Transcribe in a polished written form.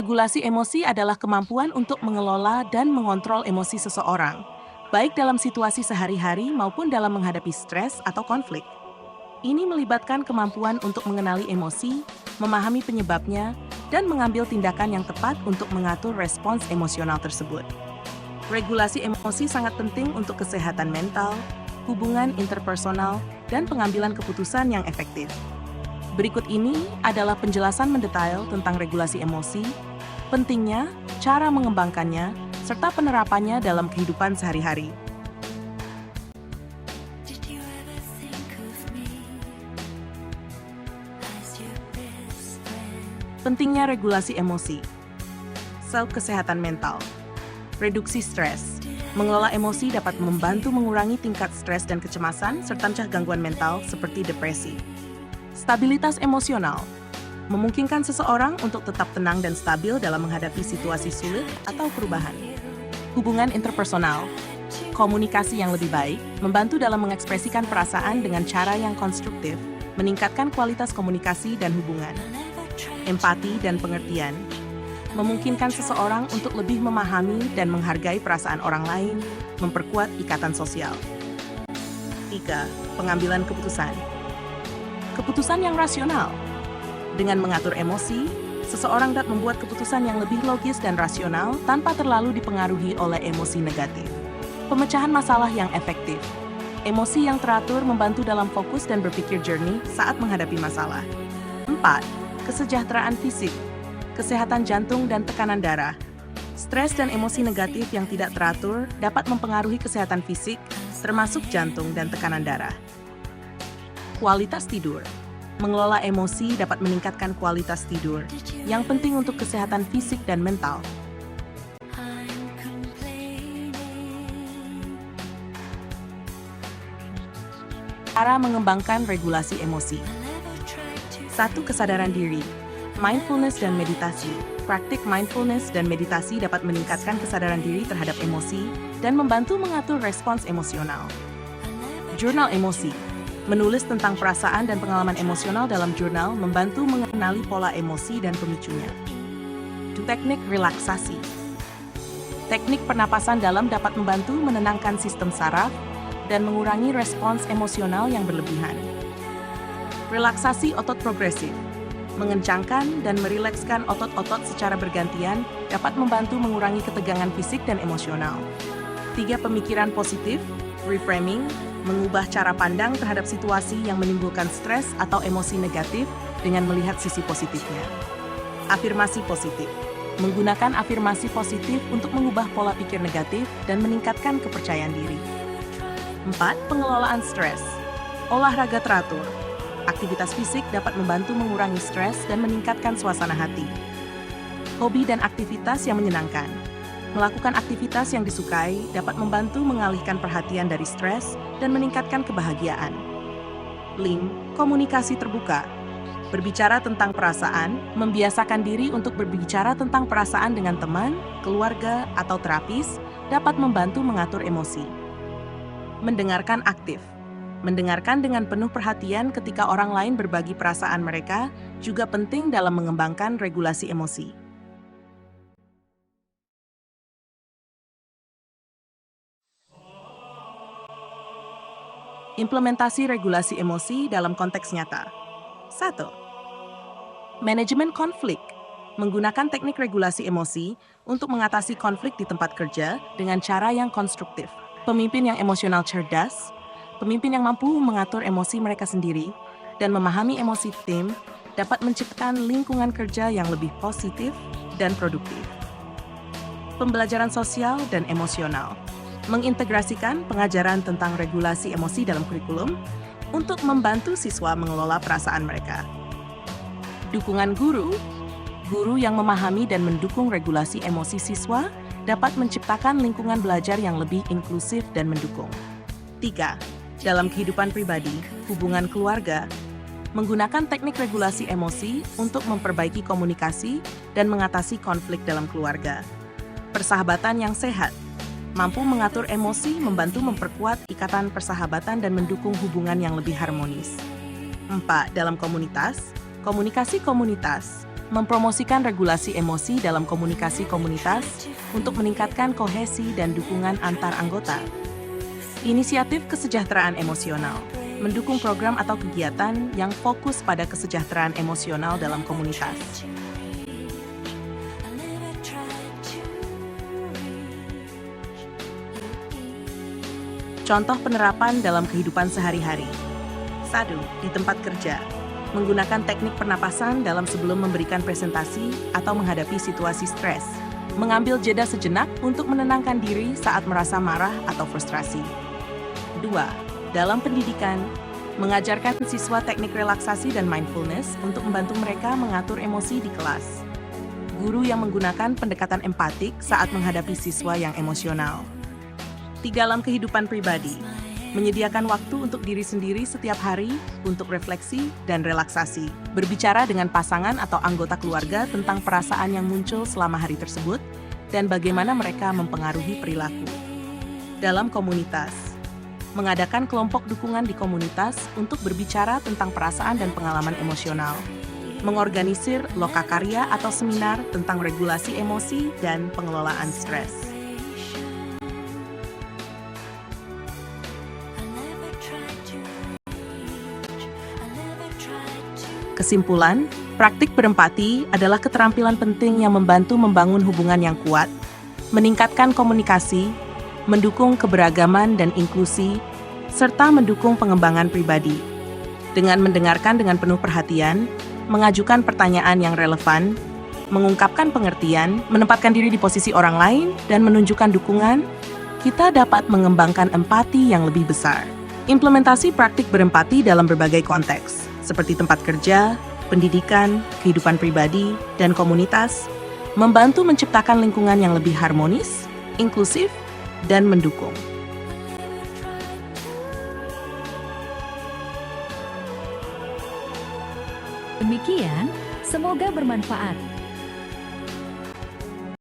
Regulasi emosi adalah kemampuan untuk mengelola dan mengontrol emosi seseorang, baik dalam situasi sehari-hari maupun dalam menghadapi stres atau konflik. Ini melibatkan kemampuan untuk mengenali emosi, memahami penyebabnya, dan mengambil tindakan yang tepat untuk mengatur respons emosional tersebut. Regulasi emosi sangat penting untuk kesehatan mental, hubungan interpersonal, dan pengambilan keputusan yang efektif. Berikut ini adalah penjelasan mendetail tentang regulasi emosi, pentingnya, cara mengembangkannya, serta penerapannya dalam kehidupan sehari-hari. Pentingnya regulasi emosi. Kesehatan mental. Reduksi stres. Mengelola emosi dapat membantu mengurangi tingkat stres dan kecemasan serta mencegah gangguan mental seperti depresi. Stabilitas emosional. Memungkinkan seseorang untuk tetap tenang dan stabil dalam menghadapi situasi sulit atau perubahan. Hubungan interpersonal. Komunikasi yang lebih baik membantu dalam mengekspresikan perasaan dengan cara yang konstruktif, meningkatkan kualitas komunikasi dan hubungan. Empati dan pengertian memungkinkan seseorang untuk lebih memahami dan menghargai perasaan orang lain, memperkuat ikatan sosial. 3. Pengambilan keputusan. Keputusan yang rasional. Dengan mengatur emosi, seseorang dapat membuat keputusan yang lebih logis dan rasional tanpa terlalu dipengaruhi oleh emosi negatif. Pemecahan masalah yang efektif. Emosi yang teratur membantu dalam fokus dan berpikir jernih saat menghadapi masalah. 4. Kesejahteraan fisik, kesehatan jantung dan tekanan darah. Stres dan emosi negatif yang tidak teratur dapat mempengaruhi kesehatan fisik, termasuk jantung dan tekanan darah. Kualitas tidur. Mengelola emosi dapat meningkatkan kualitas tidur, yang penting untuk kesehatan fisik dan mental. Cara mengembangkan regulasi emosi. 1. Kesadaran diri, mindfulness dan meditasi. Praktik mindfulness dan meditasi dapat meningkatkan kesadaran diri terhadap emosi dan membantu mengatur respons emosional. Jurnal emosi. Menulis tentang perasaan dan pengalaman emosional dalam jurnal membantu mengenali pola emosi dan pemicunya. Teknik relaksasi. Teknik pernapasan dalam dapat membantu menenangkan sistem saraf dan mengurangi respons emosional yang berlebihan. Relaksasi otot progresif. Mengencangkan dan merilekskan otot-otot secara bergantian dapat membantu mengurangi ketegangan fisik dan emosional. 3. Pemikiran positif, reframing, mengubah cara pandang terhadap situasi yang menimbulkan stres atau emosi negatif dengan melihat sisi positifnya. Afirmasi positif. Menggunakan afirmasi positif untuk mengubah pola pikir negatif dan meningkatkan kepercayaan diri. 4. Pengelolaan stres. Olahraga teratur. Aktivitas fisik dapat membantu mengurangi stres dan meningkatkan suasana hati. Hobi dan aktivitas yang menyenangkan. Melakukan aktivitas yang disukai dapat membantu mengalihkan perhatian dari stres dan meningkatkan kebahagiaan. 5. Komunikasi terbuka. Berbicara tentang perasaan, membiasakan diri untuk berbicara tentang perasaan dengan teman, keluarga, atau terapis dapat membantu mengatur emosi. Mendengarkan aktif. Mendengarkan dengan penuh perhatian ketika orang lain berbagi perasaan mereka juga penting dalam mengembangkan regulasi emosi. Implementasi regulasi emosi dalam konteks nyata. 1. Manajemen konflik. Menggunakan teknik regulasi emosi untuk mengatasi konflik di tempat kerja dengan cara yang konstruktif. Pemimpin yang emosional cerdas, pemimpin yang mampu mengatur emosi mereka sendiri dan memahami emosi tim dapat menciptakan lingkungan kerja yang lebih positif dan produktif. Pembelajaran sosial dan emosional. Mengintegrasikan pengajaran tentang regulasi emosi dalam kurikulum untuk membantu siswa mengelola perasaan mereka. Dukungan guru. Guru yang memahami dan mendukung regulasi emosi siswa dapat menciptakan lingkungan belajar yang lebih inklusif dan mendukung. 3. Dalam kehidupan pribadi, hubungan keluarga, menggunakan teknik regulasi emosi untuk memperbaiki komunikasi dan mengatasi konflik dalam keluarga. Persahabatan yang sehat, mampu mengatur emosi, membantu memperkuat ikatan persahabatan dan mendukung hubungan yang lebih harmonis. 4. Dalam komunitas, komunikasi komunitas, mempromosikan regulasi emosi dalam komunikasi komunitas untuk meningkatkan kohesi dan dukungan antar anggota. Inisiatif kesejahteraan emosional mendukung program atau kegiatan yang fokus pada kesejahteraan emosional dalam komunitas. Contoh penerapan dalam kehidupan sehari-hari. 1. Di tempat kerja. Menggunakan teknik pernapasan dalam sebelum memberikan presentasi atau menghadapi situasi stres. Mengambil jeda sejenak untuk menenangkan diri saat merasa marah atau frustrasi. 2. Dalam pendidikan, mengajarkan siswa teknik relaksasi dan mindfulness untuk membantu mereka mengatur emosi di kelas. Guru yang menggunakan pendekatan empatik saat menghadapi siswa yang emosional. 3. Dalam kehidupan pribadi, menyediakan waktu untuk diri sendiri setiap hari untuk refleksi dan relaksasi. Berbicara dengan pasangan atau anggota keluarga tentang perasaan yang muncul selama hari tersebut dan bagaimana mereka mempengaruhi perilaku. Dalam komunitas, mengadakan kelompok dukungan di komunitas untuk berbicara tentang perasaan dan pengalaman emosional. Mengorganisir lokakarya atau seminar tentang regulasi emosi dan pengelolaan stres. Kesimpulan, praktik berempati adalah keterampilan penting yang membantu membangun hubungan yang kuat, meningkatkan komunikasi, mendukung keberagaman dan inklusi, serta mendukung pengembangan pribadi. Dengan mendengarkan dengan penuh perhatian, mengajukan pertanyaan yang relevan, mengungkapkan pengertian, menempatkan diri di posisi orang lain, dan menunjukkan dukungan, kita dapat mengembangkan empati yang lebih besar. Implementasi praktik berempati dalam berbagai konteks, seperti tempat kerja, pendidikan, kehidupan pribadi, dan komunitas, membantu menciptakan lingkungan yang lebih harmonis, inklusif, dan mendukung. Demikian, semoga bermanfaat.